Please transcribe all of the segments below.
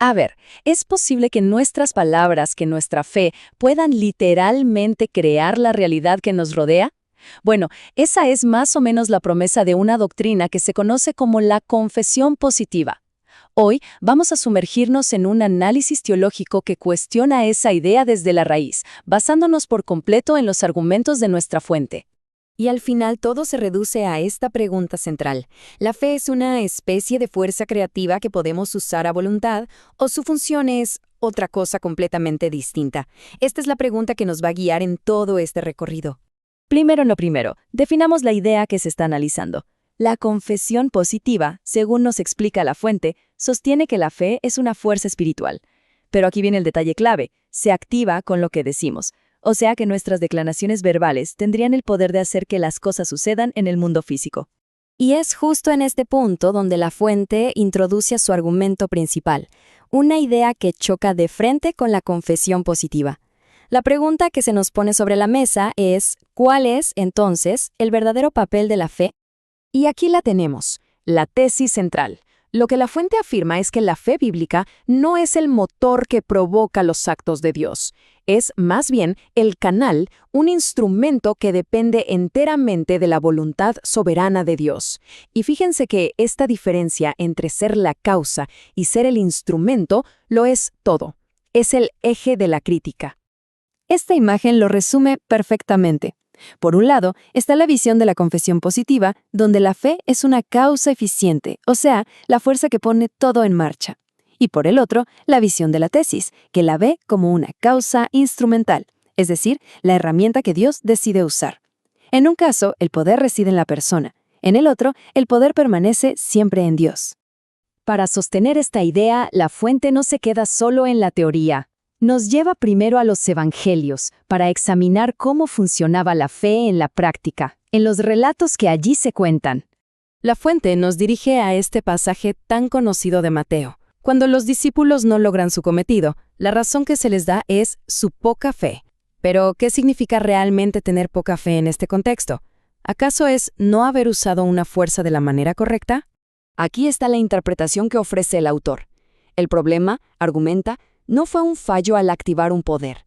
A ver, ¿es posible que nuestras palabras, que nuestra fe, puedan literalmente crear la realidad que nos rodea? Bueno, esa es más o menos la promesa de una doctrina que se conoce como la confesión positiva. Hoy vamos a sumergirnos en un análisis teológico que cuestiona esa idea desde la raíz, basándonos por completo en los argumentos de nuestra fuente. Y al final todo se reduce a esta pregunta central. ¿La fe es una especie de fuerza creativa que podemos usar a voluntad o su función es otra cosa completamente distinta? Esta es la pregunta que nos va a guiar en todo este recorrido. Primero lo primero, definamos la idea que se está analizando. La confesión positiva, según nos explica la fuente, sostiene que la fe es una fuerza espiritual. Pero aquí viene el detalle clave, se activa con lo que decimos. O sea que nuestras declaraciones verbales tendrían el poder de hacer que las cosas sucedan en el mundo físico. Y es justo en este punto donde la fuente introduce su argumento principal, una idea que choca de frente con la confesión positiva. La pregunta que se nos pone sobre la mesa es, ¿cuál es, entonces, el verdadero papel de la fe? Y aquí la tenemos, la tesis central. Lo que la fuente afirma es que la fe bíblica no es el motor que provoca los actos de Dios. Es más bien el canal, un instrumento que depende enteramente de la voluntad soberana de Dios. Y fíjense que esta diferencia entre ser la causa y ser el instrumento lo es todo. Es el eje de la crítica. Esta imagen lo resume perfectamente. Por un lado, está la visión de la confesión positiva, donde la fe es una causa eficiente, o sea, la fuerza que pone todo en marcha. Y por el otro, la visión de la tesis, que la ve como una causa instrumental, es decir, la herramienta que Dios decide usar. En un caso, el poder reside en la persona. En el otro, el poder permanece siempre en Dios. Para sostener esta idea, la fuente no se queda solo en la teoría. Nos lleva primero a los evangelios para examinar cómo funcionaba la fe en la práctica, en los relatos que allí se cuentan. La fuente nos dirige a este pasaje tan conocido de Mateo. Cuando los discípulos no logran su cometido, la razón que se les da es su poca fe. Pero, ¿qué significa realmente tener poca fe en este contexto? ¿Acaso es no haber usado una fuerza de la manera correcta? Aquí está la interpretación que ofrece el autor. El problema, argumenta, no fue un fallo al activar un poder.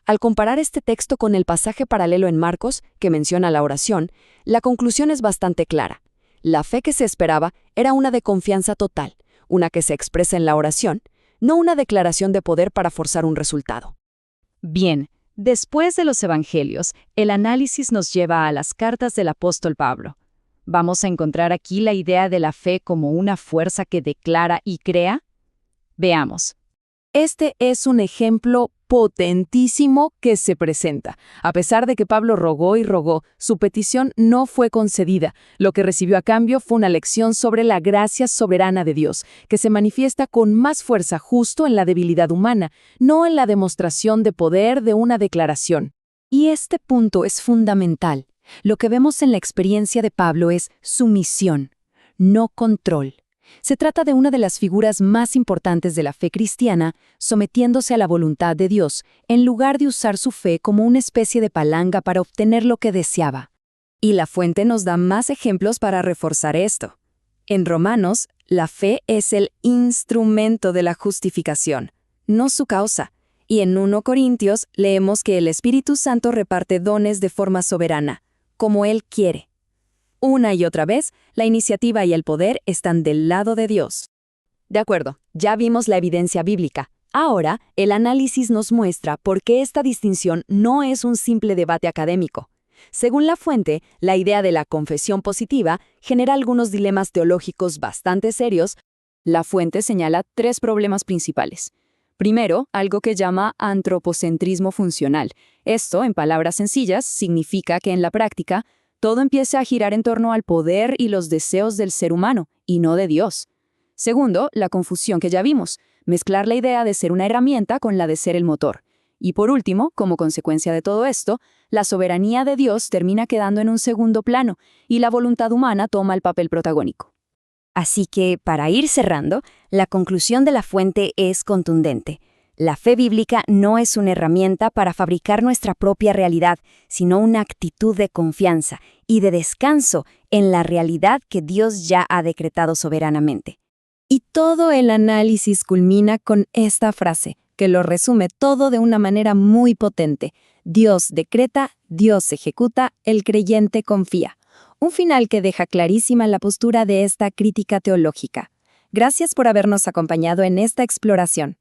Al comparar este texto con el pasaje paralelo en Marcos, que menciona la oración, la conclusión es bastante clara. La fe que se esperaba era una de confianza total, una que se expresa en la oración, no una declaración de poder para forzar un resultado. Bien, después de los evangelios, el análisis nos lleva a las cartas del apóstol Pablo. ¿Vamos a encontrar aquí la idea de la fe como una fuerza que declara y crea? Veamos. Este es un ejemplo potentísimo que se presenta. A pesar de que Pablo rogó y rogó, su petición no fue concedida. Lo que recibió a cambio fue una lección sobre la gracia soberana de Dios, que se manifiesta con más fuerza justo en la debilidad humana, no en la demostración de poder de una declaración. Y este punto es fundamental. Lo que vemos en la experiencia de Pablo es sumisión, no control. Se trata de una de las figuras más importantes de la fe cristiana, sometiéndose a la voluntad de Dios, en lugar de usar su fe como una especie de palanca para obtener lo que deseaba. Y la fuente nos da más ejemplos para reforzar esto. En Romanos, la fe es el instrumento de la justificación, no su causa. Y en 1 Corintios leemos que el Espíritu Santo reparte dones de forma soberana, como Él quiere. Una y otra vez, la iniciativa y el poder están del lado de Dios. De acuerdo, ya vimos la evidencia bíblica. Ahora, el análisis nos muestra por qué esta distinción no es un simple debate académico. Según la fuente, la idea de la confesión positiva genera algunos dilemas teológicos bastante serios. La fuente señala 3 problemas principales. Primero, algo que llama antropocentrismo funcional. Esto, en palabras sencillas, significa que en la práctica, todo empieza a girar en torno al poder y los deseos del ser humano, y no de Dios. Segundo, la confusión que ya vimos, mezclar la idea de ser una herramienta con la de ser el motor. Y por último, como consecuencia de todo esto, la soberanía de Dios termina quedando en un segundo plano, y la voluntad humana toma el papel protagónico. Así que, para ir cerrando, la conclusión de la fuente es contundente. La fe bíblica no es una herramienta para fabricar nuestra propia realidad, sino una actitud de confianza y de descanso en la realidad que Dios ya ha decretado soberanamente. Y todo el análisis culmina con esta frase, que lo resume todo de una manera muy potente. Dios decreta, Dios ejecuta, el creyente confía. Un final que deja clarísima la postura de esta crítica teológica. Gracias por habernos acompañado en esta exploración.